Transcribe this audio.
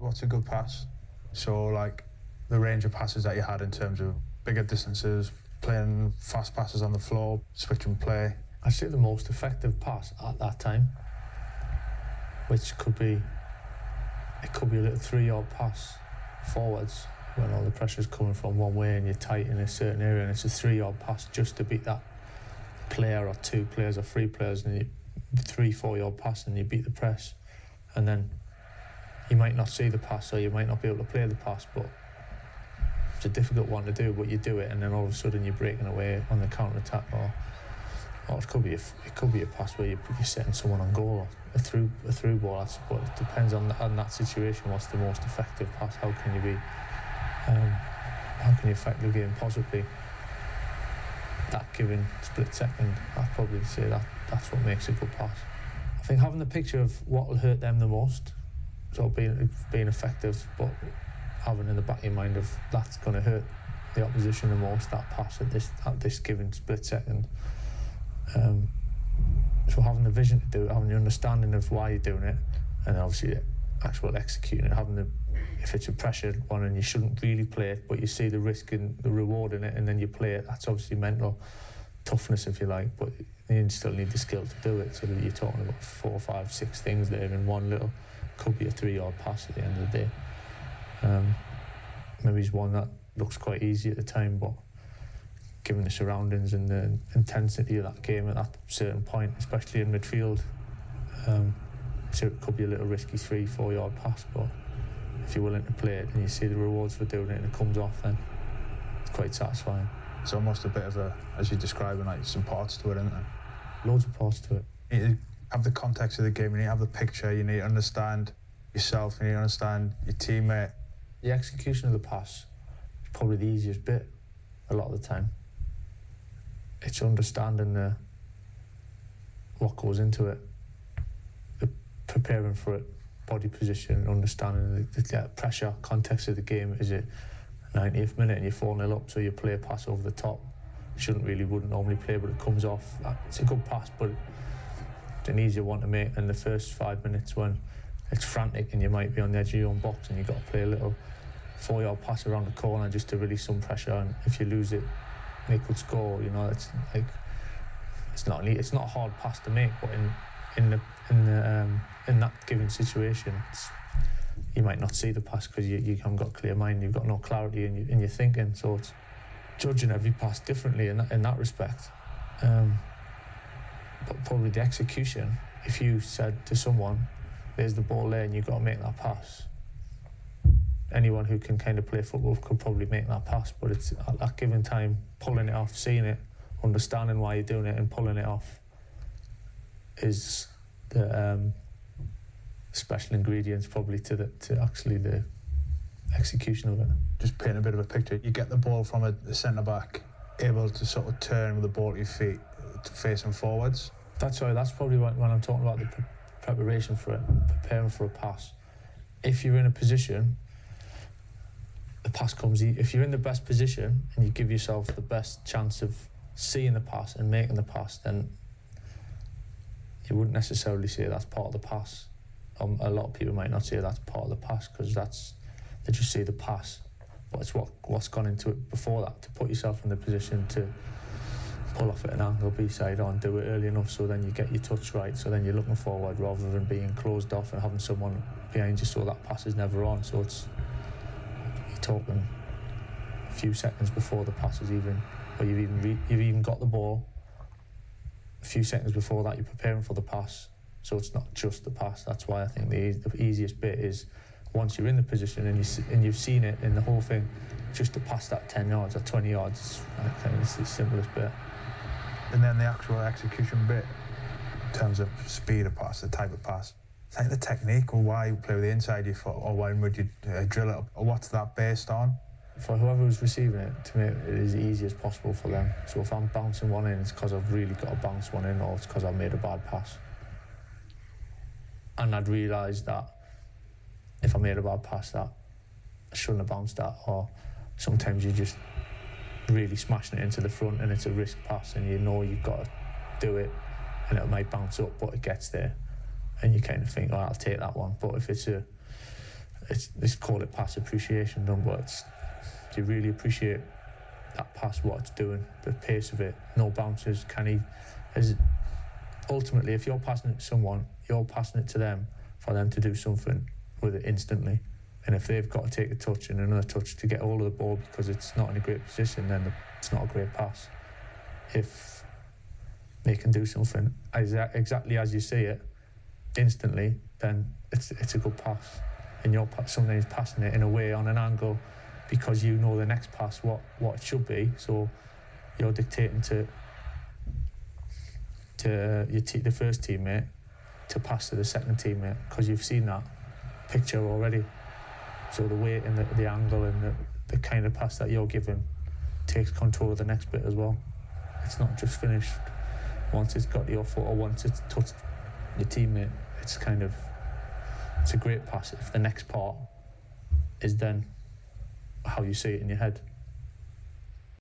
What's a good pass? So, like, the range of passes that you had in terms of bigger distances, playing fast passes on the floor, switch and play. I'd say the most effective pass at that time, which could be a little 3-yard pass forwards when all the pressure's coming from one way and you're tight in a certain area, and it's a 3-yard pass just to beat that player or 2 players or 3 players, and you 3-4-yard pass and you beat the press, and then you might not see the pass or you might not be able to play the pass, but it's a difficult one to do, but you do it, and then all of a sudden you're breaking away on the counter-attack, or it could be a pass where you're setting someone on goal, or a through ball. But it depends on that situation. What's the most effective pass? How can you affect the game positively? That given split second, I'd probably say that's what makes a good pass. I think having the picture of what will hurt them the most, so being effective, but having in the back of your mind of that's going to hurt the opposition the most, that pass at this given split second. So having the vision to do it, having the understanding of why you're doing it, and obviously actual executing it, if it's a pressured one and you shouldn't really play it, but you see the risk and the reward in it, and then you play it, that's obviously mental toughness, if you like, but you still need the skill to do it. So that you're talking about 4, 5, 6 things there in one little, could be a 3-yard pass at the end of the day. Maybe it's one that looks quite easy at the time, but given the surroundings and the intensity of that game at that certain point, especially in midfield, so it could be a little risky 3-4 yard pass, but if you're willing to play it and you see the rewards for doing it and it comes off, then it's quite satisfying. It's almost a bit of a, as you're describing, like some parts to it, isn't there? Loads of parts to it. You need to have the context of the game, you need to have the picture, you need to understand yourself, you need to understand your teammate. The execution of the pass is probably the easiest bit a lot of the time. It's understanding what goes into it, the preparing for it, body position, understanding the pressure, context of the game. Is it 90th minute and you're 4-0 up, so you play a pass over the top? Wouldn't normally play, but it comes off. It's a good pass, but it's an easier one to make than the first 5 minutes when it's frantic and you might be on the edge of your own box and you've got to play a little 4-yard pass around the corner just to release some pressure, and if you lose it, they could score. You know, it's like it's not a hard pass to make, but in that given situation, you might not see the pass because you haven't got a clear mind, you've got no clarity in your thinking. So it's judging every pass differently in that respect. But probably the execution. If you said to someone, "There's the ball there, and you've got to make that pass," anyone who can kind of play football could probably make that pass, but it's at that given time, pulling it off, seeing it, understanding why you're doing it and pulling it off is the special ingredients probably to actually the execution of it. Just paint a bit of a picture. You get the ball from a centre-back, able to sort of turn with the ball at your feet, facing forwards. That's probably when I'm talking about the preparation for it, preparing for a pass. If you're in a position, the pass comes. If you're in the best position and you give yourself the best chance of seeing the pass and making the pass, then you wouldn't necessarily say that's part of the pass. A lot of people might not say that's part of the pass because they just see the pass, but it's what's gone into it before that to put yourself in the position to pull off at an angle, B-side on, do it early enough so then you get your touch right, so then you're looking forward rather than being closed off and having someone behind you so that pass is never on. So you're talking a few seconds before the pass is even, or you've even got the ball. A few seconds before that, you're preparing for the pass. So it's not just the pass. That's why I think the easiest bit is once you're in the position and you've seen it in the whole thing, just to pass that 10 yards or 20 yards. I think it's the simplest bit. And then the actual execution bit, in terms of speed of pass, the type of pass, it's like the technique, or why you play with the inside of your foot, or why would you drill it up, or what's that based on? For whoever's receiving it, to make it as easy as possible for them. So if I'm bouncing one in, it's because I've really got to bounce one in, or it's because I've made a bad pass. And I'd realise that if I made a bad pass, that I shouldn't have bounced that, or sometimes you're just really smashing it into the front and it's a risk pass and you know you've got to do it and it might bounce up, but it gets there and you kind of think, oh, I'll take that one. But if it's a it's call it pass appreciation, don't, but do you really appreciate that pass, what it's doing, the pace of it, no bounces? Ultimately, if you're passing it to someone, you're passing it to them for them to do something with it instantly. And if they've got to take a touch and another touch to get hold of the ball because it's not in a great position, then it's not a great pass. If they can do something exactly as you see it instantly, then it's a good pass. And you're sometimes passing it in a way on an angle because you know the next pass what it should be. So you're dictating to the first teammate to pass to the second teammate because you've seen that picture already. So the weight and the angle and the kind of pass that you're giving takes control of the next bit as well. It's not just finished once it's got to your foot or once it's touched your teammate. It's a great pass if the next part is then how you see it in your head.